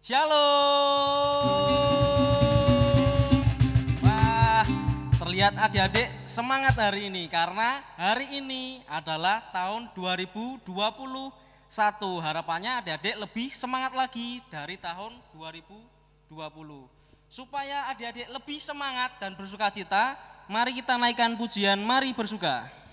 Shalom. Wah, terlihat adik-adik semangat hari ini karena hari ini adalah tahun 2021. Harapannya adik-adik lebih semangat lagi dari tahun 2020. Supaya adik-adik lebih semangat dan bersukacita, mari kita naikkan pujian Mari Bersuka.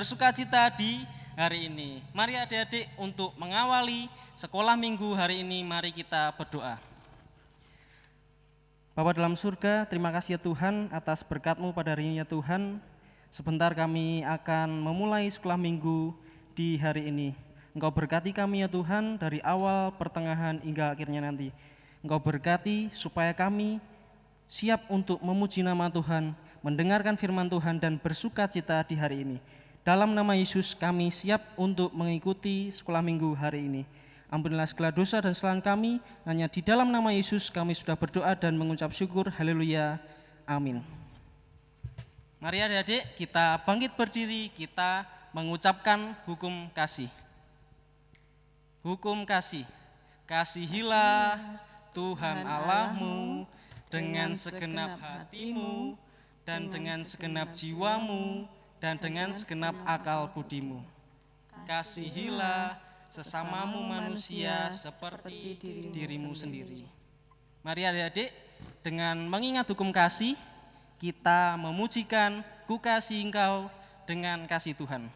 Bersukacita di hari ini. Mari adik-adik untuk mengawali sekolah minggu hari ini, mari kita berdoa. Bapa dalam surga, terima kasih ya Tuhan atas berkat-Mu pada hari ini ya Tuhan. Sebentar kami akan memulai sekolah minggu di hari ini. Engkau berkati kami ya Tuhan dari awal, pertengahan hingga akhirnya nanti. Engkau berkati supaya kami siap untuk memuji nama Tuhan, mendengarkan firman Tuhan dan bersukacita di hari ini. Dalam nama Yesus kami siap untuk mengikuti sekolah minggu hari ini. Ampunilah segala dosa dan kesalahan kami. Hanya di dalam nama Yesus kami sudah berdoa dan mengucap syukur. Haleluya. Amin. Mari adik-adik kita bangkit berdiri, kita mengucapkan hukum kasih. Hukum kasih. Kasihilah Tuhan Allahmu dengan segenap hatimu dan dengan segenap jiwamu dan dengan segenap akal budimu. Kasihilah sesamamu manusia seperti dirimu sendiri. Mari adik-adik, dengan mengingat hukum kasih, kita memujikan Ku kasih engkau dengan kasih Tuhan.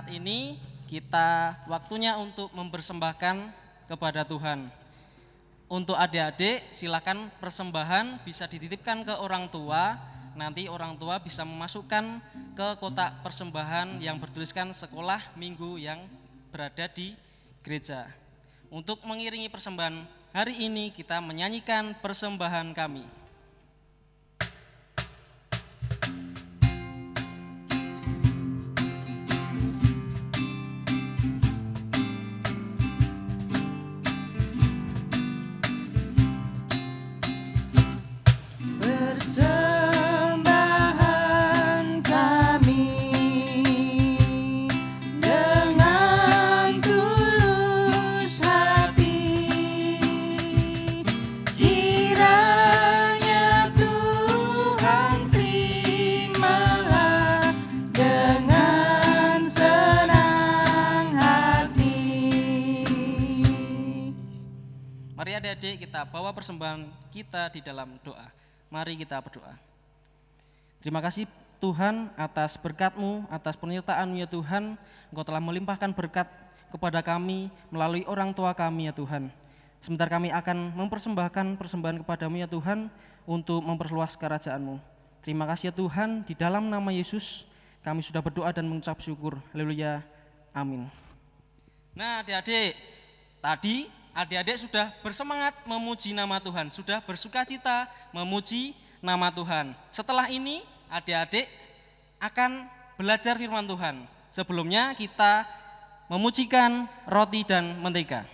saat ini kita waktunya untuk mempersembahkan kepada Tuhan. Untuk adik-adik, silakan persembahan bisa dititipkan ke orang tua. Nanti orang tua bisa memasukkan ke kotak persembahan yang bertuliskan sekolah minggu yang berada di gereja. Untuk mengiringi persembahan hari ini, kita menyanyikan persembahan kami. Mari adik-adik kita bawa persembahan kita di dalam doa. Mari kita berdoa. Terima kasih Tuhan atas berkat-Mu, atas penyertaan-Mu ya Tuhan. Engkau telah melimpahkan berkat kepada kami melalui orang tua kami ya Tuhan. Sebentar kami akan mempersembahkan persembahan kepada-Mu ya Tuhan untuk memperluas kerajaan-Mu. Terima kasih ya Tuhan, di dalam nama Yesus kami sudah berdoa dan mengucap syukur. Haleluya. Amin. Nah adik-adik, tadi adik-adik sudah bersemangat memuji nama Tuhan, sudah bersukacita memuji nama Tuhan. Setelah ini adik-adik akan belajar firman Tuhan. Sebelumnya kita memujikan roti dan mentega.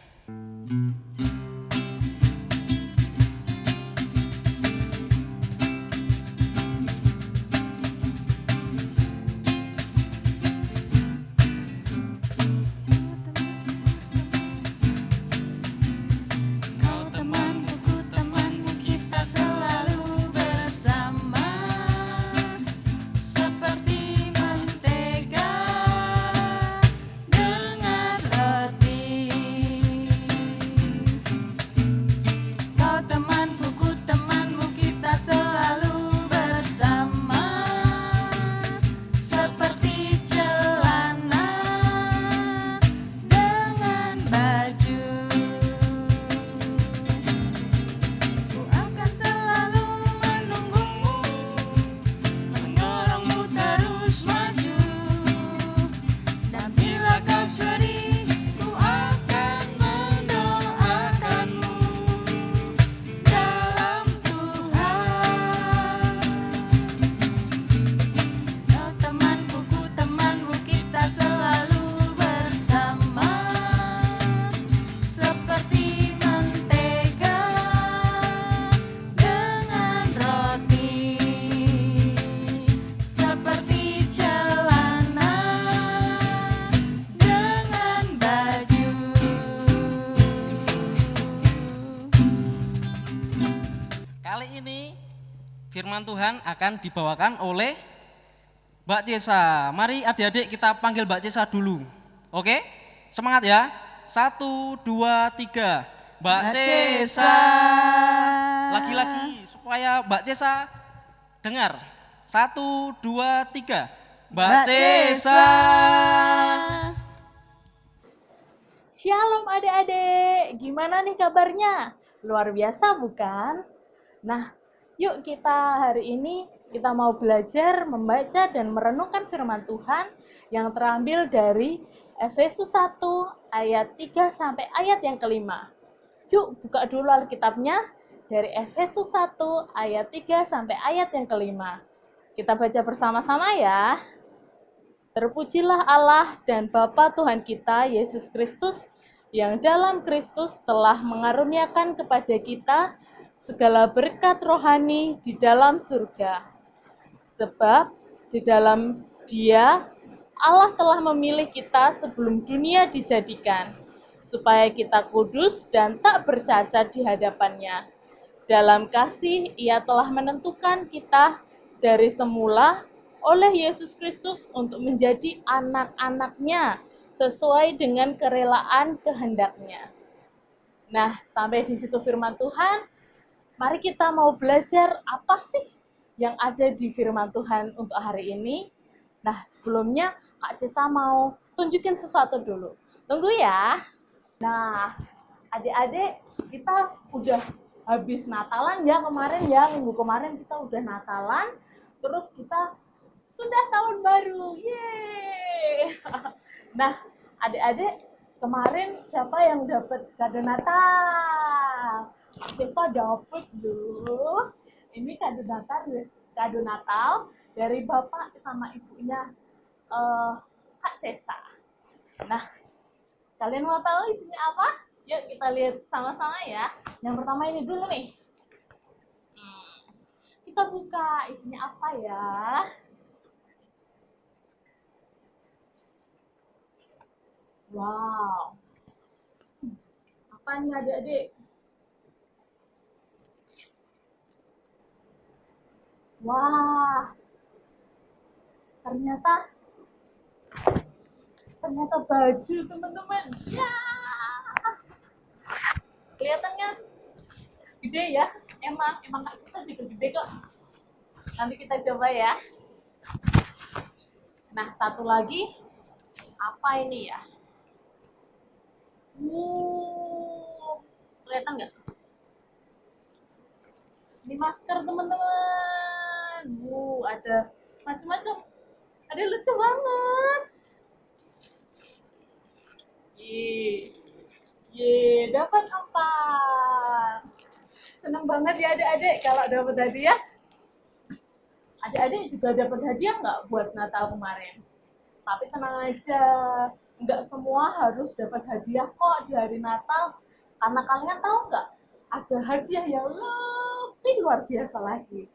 Firman Tuhan akan dibawakan oleh Mbak Cesa. Mari adik-adik kita panggil Mbak Cesa dulu. Oke? Semangat ya. 1, 2, 3. Mbak Cesa. Lagi-lagi supaya Mbak Cesa dengar. 1, 2, 3. Mbak Cesa. Shalom adik-adik, gimana nih kabarnya? Luar biasa bukan? Nah, yuk kita hari ini kita mau belajar membaca dan merenungkan firman Tuhan yang terambil dari Efesus 1 ayat 3 sampai ayat yang kelima. Yuk buka dulu Alkitabnya dari Efesus 1 ayat 3 sampai ayat yang kelima. Kita baca bersama-sama ya. Terpujilah Allah dan Bapa Tuhan kita, Yesus Kristus, yang dalam Kristus telah mengaruniakan kepada kita segala berkat rohani di dalam surga. Sebab di dalam Dia, Allah telah memilih kita sebelum dunia dijadikan, supaya kita kudus dan tak bercacat di hadapan-Nya. Dalam kasih, Ia telah menentukan kita dari semula oleh Yesus Kristus untuk menjadi anak-anak-Nya sesuai dengan kerelaan kehendak-Nya. Nah, sampai di situ firman Tuhan. Mari kita mau belajar apa sih yang ada di firman Tuhan untuk hari ini. Nah, sebelumnya Kak Cesa mau tunjukin sesuatu dulu. Tunggu ya. Nah, adik-adik, kita udah habis Natalan ya kemarin ya, minggu kemarin kita udah Natalan, terus kita sudah tahun baru. Yeay. Nah, adik-adik, kemarin siapa yang dapat kado Natal? Siapa dapat loh? Ini kado Natal dari bapak sama ibunya Kak Cesa. Nah, kalian mau tahu isinya apa? Yuk kita lihat sama-sama ya. Yang pertama ini dulu nih. Kita buka isinya apa ya? Wow. Apa nih adik-adik? Wah. Ternyata baju teman-teman. Ya. Kelihatannya gede ya. Emang Kak Cesa juga gede kok. Nanti kita coba ya. Nah, satu lagi. Apa ini ya? Kelihatan nggak? Ini masker teman-teman. Ada macam-macam. Ada lucu banget. Ye, dapat apa? Senang banget ya adik-adik kalau dapat hadiah. Adik-adik juga dapat hadiah nggak buat Natal kemarin? Tapi tenang aja, nggak semua harus dapat hadiah kok di hari Natal. Karena kalian tahu nggak, ada hadiah yang lebih luar biasa lagi.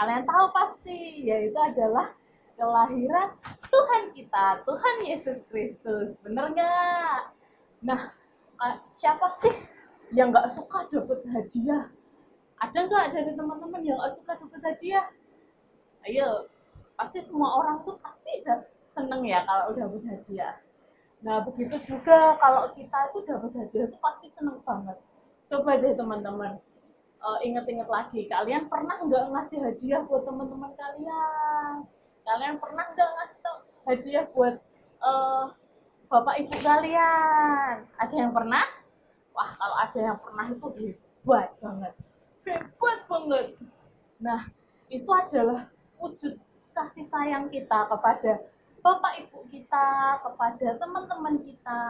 Kalian tahu pasti, yaitu adalah kelahiran Tuhan kita, Tuhan Yesus Kristus. Bener nggak? Nah, siapa sih yang nggak suka dapat hadiah? Ada nggak dari teman-teman yang nggak suka dapat hadiah? Ayo, pasti semua orang tuh pasti seneng ya kalau udah dapat hadiah. Nah, begitu juga kalau kita itu dapat hadiah itu pasti seneng banget. Coba deh teman-teman, inget-inget lagi, kalian pernah nggak ngasih hadiah buat teman-teman kalian? Kalian pernah nggak ngasih hadiah buat bapak ibu kalian? Ada yang pernah? Wah, kalau ada yang pernah itu hebat banget. Hebat banget. Nah, itu adalah wujud kasih sayang kita kepada bapak ibu kita, kepada teman-teman kita,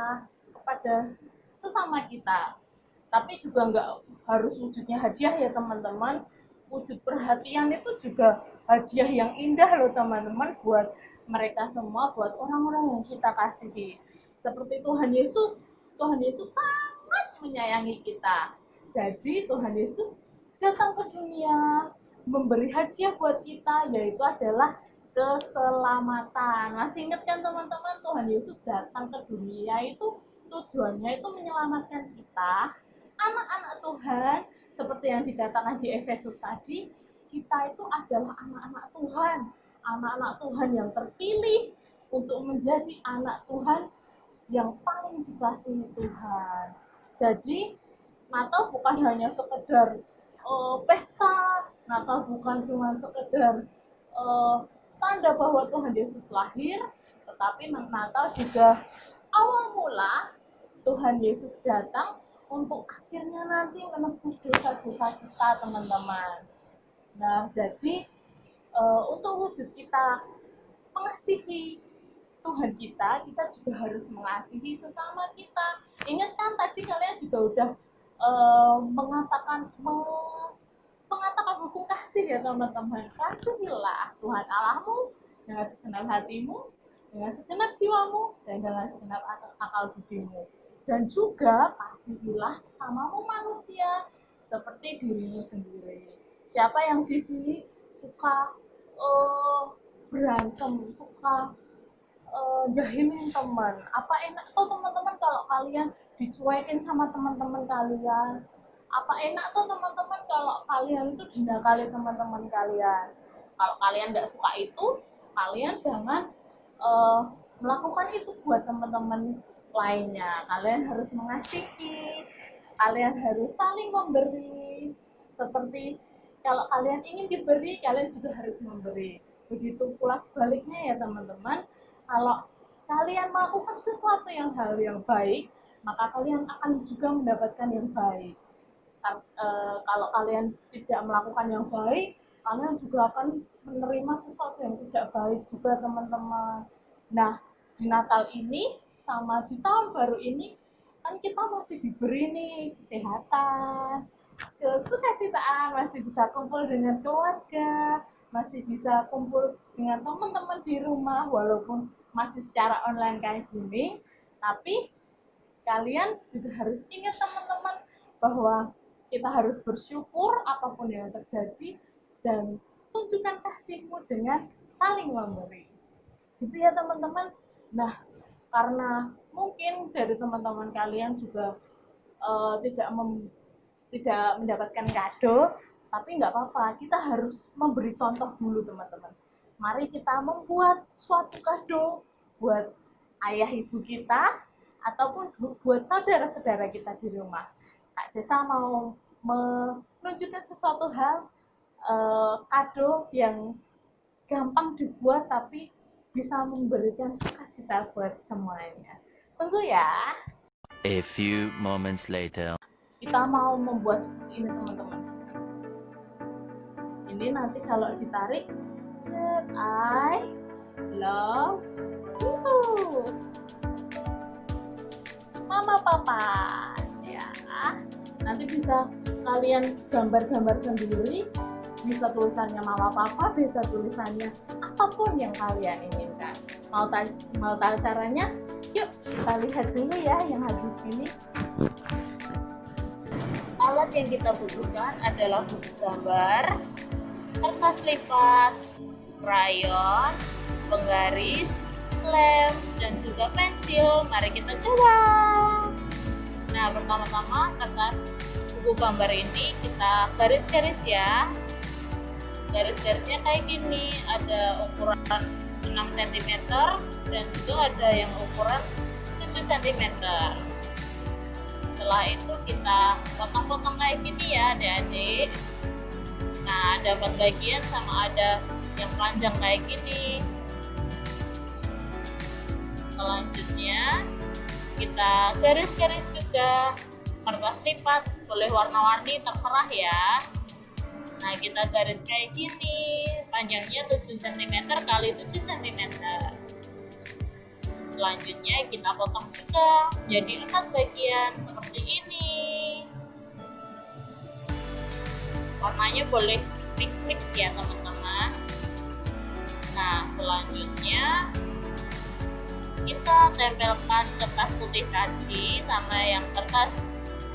kepada sesama kita. Tapi juga nggak harus wujudnya hadiah ya teman-teman. Wujud perhatian itu juga hadiah yang indah loh teman-teman buat mereka semua, buat orang-orang yang kita kasihi. Seperti Tuhan Yesus sangat menyayangi kita. Jadi Tuhan Yesus datang ke dunia memberi hadiah buat kita, yaitu adalah keselamatan. Masih ingat kan teman-teman, Tuhan Yesus datang ke dunia itu tujuannya itu menyelamatkan kita, anak-anak Tuhan, seperti yang dikatakan di Efesus tadi. Kita itu adalah anak-anak Tuhan, anak-anak Tuhan yang terpilih untuk menjadi anak Tuhan yang paling dikasihi Tuhan. Jadi Natal bukan hanya sekedar pesta, Natal bukan cuma sekedar tanda bahwa Tuhan Yesus lahir, tetapi Natal juga awal mula Tuhan Yesus datang untuk akhirnya nanti menebus dosa-dosa kita teman-teman. Nah, jadi untuk wujud kita mengasihi Tuhan kita juga harus mengasihi sesama kita. Ingat kan tadi kalian juga udah mengatakan hukum kasih ya teman-teman. Kasihilah Tuhan Allahmu dengan segenap hatimu, dengan segenap jiwamu, dan dengan segenap akal budimu. Dan juga kasihilah sesamamu manusia seperti dirimu sendiri. Siapa yang di sini suka berantem, suka jahilin teman? Apa enak tuh teman-teman kalau kalian dicuekin sama teman-teman kalian? Apa enak tuh teman-teman kalau kalian itu dinakali teman-teman kalian? Kalau kalian nggak suka itu, kalian jangan melakukan itu buat teman-teman lainnya. Kalian harus mengasihi, kalian harus saling memberi. Seperti kalau kalian ingin diberi, kalian juga harus memberi. Begitu pula sebaliknya ya teman-teman. Kalau kalian melakukan sesuatu hal yang baik, maka kalian akan juga mendapatkan yang baik. Kalau kalian tidak melakukan yang baik, kalian juga akan menerima sesuatu yang tidak baik juga, teman-teman. Nah, di Natal ini sama di tahun baru ini kan kita masih diberi nih kesehatan, kesukacitaan, masih bisa kumpul dengan keluarga, masih bisa kumpul dengan teman-teman di rumah walaupun masih secara online kayak gini. Tapi kalian juga harus ingat, teman-teman, bahwa kita harus bersyukur apapun yang terjadi dan tunjukkan kasihmu dengan saling memberi. Gitu ya, teman-teman. Nah, karena mungkin dari teman-teman kalian juga tidak mendapatkan kado, tapi nggak apa-apa, kita harus memberi contoh dulu, teman-teman. Mari kita membuat suatu kado buat ayah ibu kita ataupun buat saudara-saudara kita di rumah. Kak Cesa mau menunjukkan sesuatu hal kado yang gampang dibuat tapi bisa memberikan sukacita buat semuanya. Tunggu ya. A few moments later. Kita mau membuat seperti ini, teman-teman. Ini nanti kalau ditarik, I love you, Mama Papa. Ya, nanti bisa kalian gambar-gambar sendiri. Bisa tulisannya Mama Papa, bisa tulisannya apapun yang kalian inginkan. Mau tahu caranya? Yuk kita lihat dulu ya yang habis ini. Alat yang kita butuhkan adalah buku gambar, kertas lipat, krayon, penggaris, lem, dan juga pensil. Mari kita coba. Nah, pertama-tama kertas buku gambar ini kita garis-garis ya. Garis-garisnya kayak gini, ada ukuran 6 cm dan juga ada yang ukuran 7 cm. Setelah itu kita potong-potong kayak gini ya adik-adik. Nah, ada 4 bagian sama ada yang panjang kayak gini. Selanjutnya kita garis-garis juga kertas lipat, boleh warna-warni terserah ya. Nah, kita garis kayak gini, panjangnya 7 cm kali 7 cm. Selanjutnya kita potong juga jadi 4 bagian seperti ini. Warnanya boleh mix-mix ya teman-teman. Nah, selanjutnya kita tempelkan kertas putih tadi sama yang kertas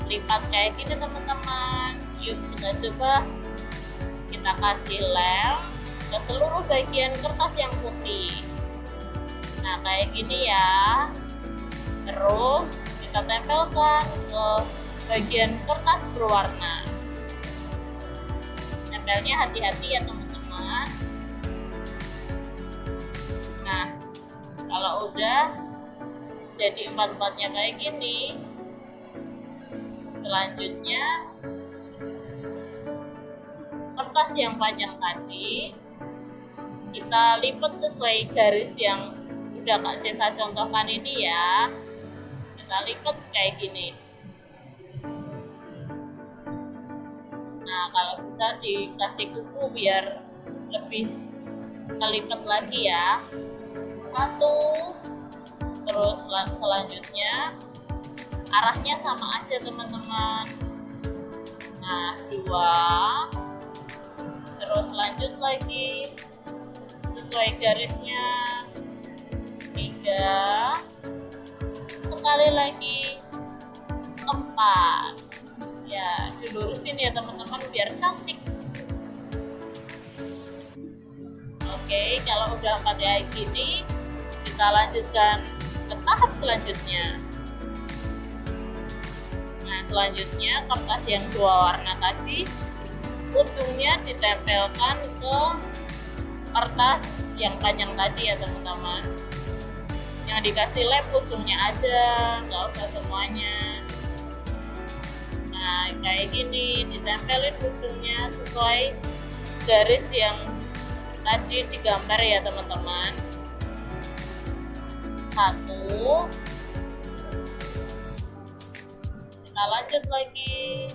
lipat kayak gini teman-teman. Yuk kita coba. Kita kasih lem ke seluruh bagian kertas yang putih. Nah, kayak gini ya. Terus kita tempelkan ke bagian kertas berwarna. Tempelnya hati-hati ya teman-teman. Nah, kalau udah jadi 4-4-nya kayak gini, selanjutnya kertas yang panjang tadi kita lipat sesuai garis yang udah Kak Cesa contohkan ini ya. Kita lipat kayak gini. Nah, kalau bisa dikasih kuku biar lebih kelipat lagi ya. 1, terus selanjutnya arahnya sama aja teman-teman. Nah, 2, terus lanjut lagi sesuai garisnya. 3, sekali lagi 4. Ya, dilurusin ya teman-teman biar cantik. Oke, kalau udah 4 kayak gini, kita lanjutkan ke tahap selanjutnya. Nah, selanjutnya kertas yang 2 warna tadi ujungnya ditempelkan ke kertas yang panjang tadi ya teman-teman. Yang dikasih lem ujungnya aja, nggak usah semuanya. Nah, kayak gini ditempelin ujungnya sesuai garis yang tadi digambar ya teman-teman. 1. Kita lanjut lagi.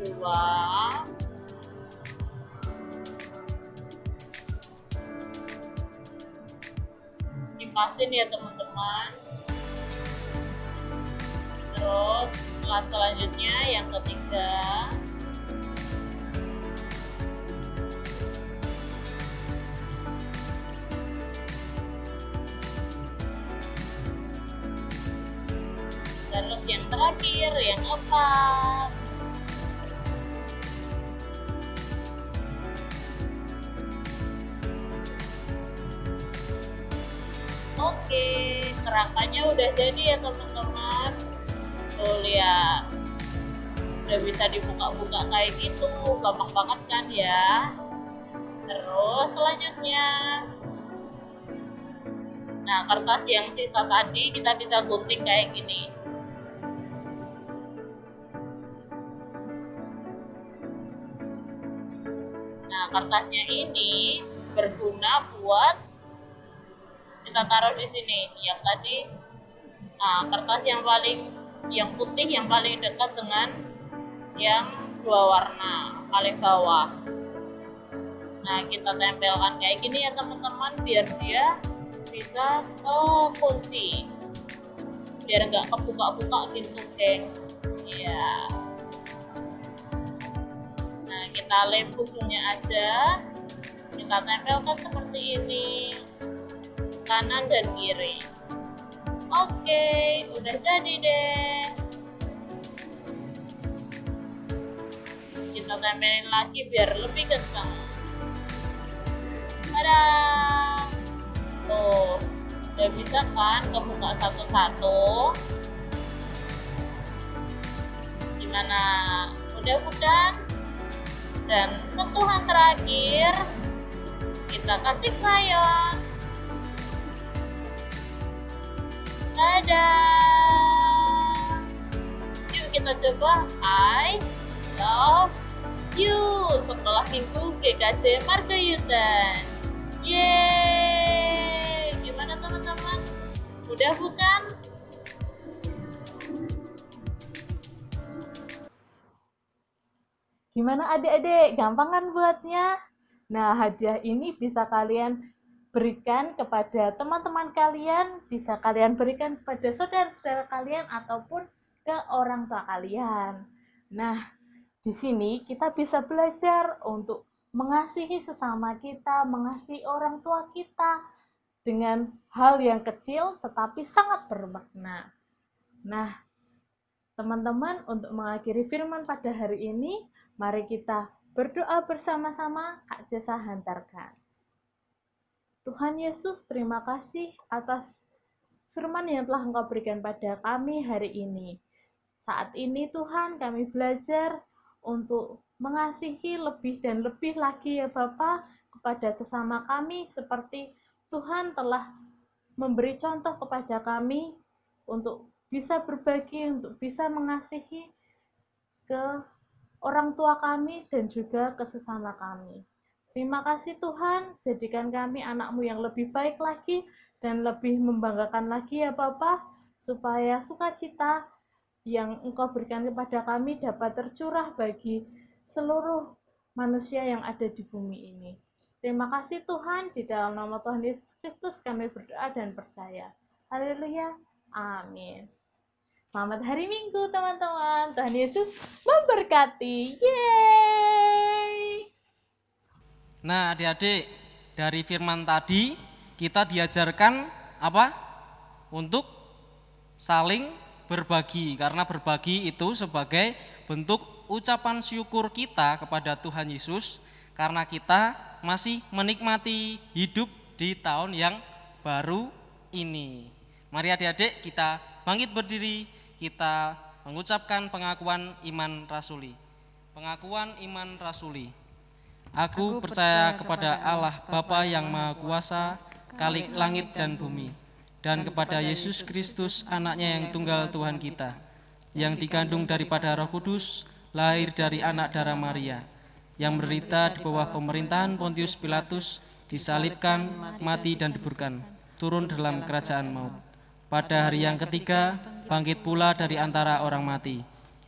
2. Dipasin ya teman-teman. Terus selanjutnya yang ketiga. Terus yang terakhir, yang keempat. Oke, kerangkanya udah jadi ya teman-teman. Tuh lihat, udah bisa dibuka-buka kayak gitu, gampang banget kan ya. Terus selanjutnya, nah kertas yang sisa tadi kita bisa gunting kayak gini. Nah kertasnya ini berguna buat kita taruh di sini. Yang tadi, nah kertas yang putih yang paling dekat dengan yang 2 warna paling bawah. Nah kita tempelkan kayak gini ya teman-teman, biar dia bisa kekunci, biar nggak kebuka-buka gitu gengs. Ya. Nah kita lem ujungnya aja, kita tempelkan seperti ini, kanan dan kiri. Oke, udah jadi deh. Kita tempelin lagi biar lebih kencang. Tada! Tuh, udah bisa kan kebuka satu-satu. Gimana? Udah bukan? Dan sentuhan terakhir, kita kasih crayon. Dadah! Yuk kita coba I love you setelah minggu GKJ Margayutan. Yeay! Gimana teman-teman? Udah bukan? Gimana adik-adik? Gampang kan buatnya? Nah, hadiah ini bisa kalian berikan kepada teman-teman kalian, bisa kalian berikan kepada saudara-saudara kalian ataupun ke orang tua kalian. Nah, di sini kita bisa belajar untuk mengasihi sesama kita, mengasihi orang tua kita dengan hal yang kecil tetapi sangat bermakna. Nah, teman-teman, untuk mengakhiri firman pada hari ini, mari kita berdoa bersama-sama. Kak Jessa hantarkan. Tuhan Yesus, terima kasih atas firman yang telah Engkau berikan pada kami hari ini. Saat ini Tuhan, kami belajar untuk mengasihi lebih dan lebih lagi ya Bapa kepada sesama kami, seperti Tuhan telah memberi contoh kepada kami untuk bisa berbagi, untuk bisa mengasihi ke orang tua kami dan juga ke sesama kami. Terima kasih Tuhan, jadikan kami anak-Mu yang lebih baik lagi dan lebih membanggakan lagi ya Bapa, supaya sukacita yang Engkau berikan kepada kami dapat tercurah bagi seluruh manusia yang ada di bumi ini. Terima kasih Tuhan, di dalam nama Tuhan Yesus Kristus kami berdoa dan percaya. Haleluya, amin. Selamat hari Minggu teman-teman, Tuhan Yesus memberkati. Yeay! Nah, adik-adik, dari firman tadi kita diajarkan apa? Untuk saling berbagi, karena berbagi itu sebagai bentuk ucapan syukur kita kepada Tuhan Yesus karena kita masih menikmati hidup di tahun yang baru ini. Mari adik-adik kita bangkit berdiri, kita mengucapkan pengakuan iman rasuli. Pengakuan iman rasuli. Aku percaya kepada Allah Bapa yang Maha Kuasa, Khalik langit dan bumi, dan kepada Yesus Kristus anaknya yang tunggal Tuhan kita, yang dikandung daripada Roh Kudus, lahir dari anak darah Maria, yang menderita di bawah pemerintahan Pontius Pilatus, disalibkan, mati dan dikuburkan, turun dalam kerajaan maut. Pada hari yang ketiga, bangkit pula dari antara orang mati,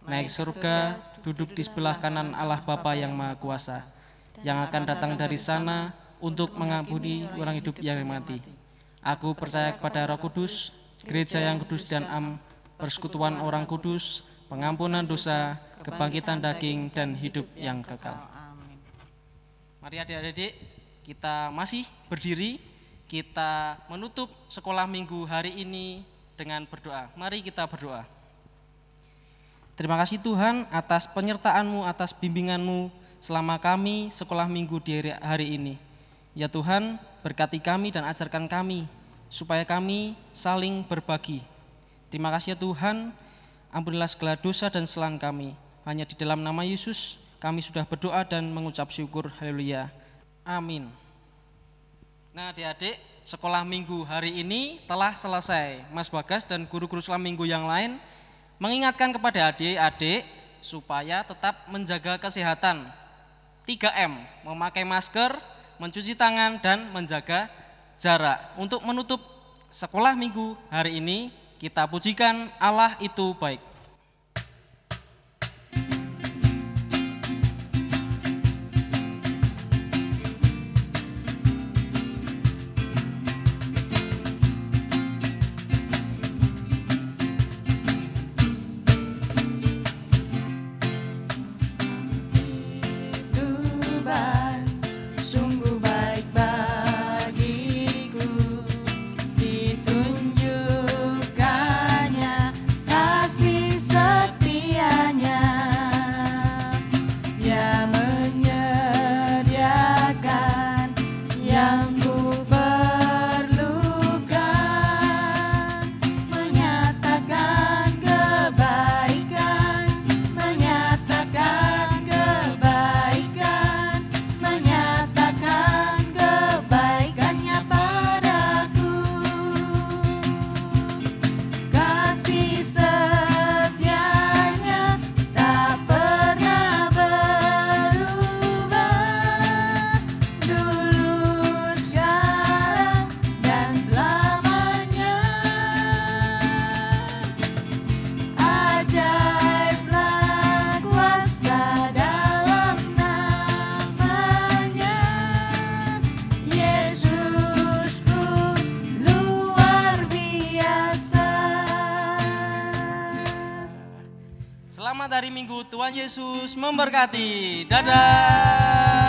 naik surga, duduk di sebelah kanan Allah Bapa yang Maha Kuasa, yang akan datang dari sana untuk mengampuni orang hidup yang mati. Aku percaya kepada Roh Kudus, gereja yang kudus dan persekutuan orang kudus, pengampunan dosa, kebangkitan daging, dan hidup yang kekal. Mari adik-adik, kita masih berdiri, kita menutup sekolah minggu hari ini dengan berdoa. Mari kita berdoa. Terima kasih Tuhan atas penyertaan-Mu, atas bimbingan-Mu selama kami sekolah minggu di hari ini. Ya Tuhan, berkati kami dan ajarkan kami, supaya kami saling berbagi. Terima kasih ya Tuhan, ampunilah segala dosa dan kesalahan kami. Hanya di dalam nama Yesus kami sudah berdoa dan mengucap syukur. Haleluya. Amin. Nah adik-adik, sekolah minggu hari ini telah selesai. Mas Bagas dan guru-guru sekolah minggu yang lain mengingatkan kepada adik-adik supaya tetap menjaga kesehatan. 3M, memakai masker, mencuci tangan, dan menjaga jarak. Untuk menutup sekolah minggu hari ini, kita pujikan Allah itu baik. Selamat hari Minggu, Tuhan Yesus memberkati. Dadah.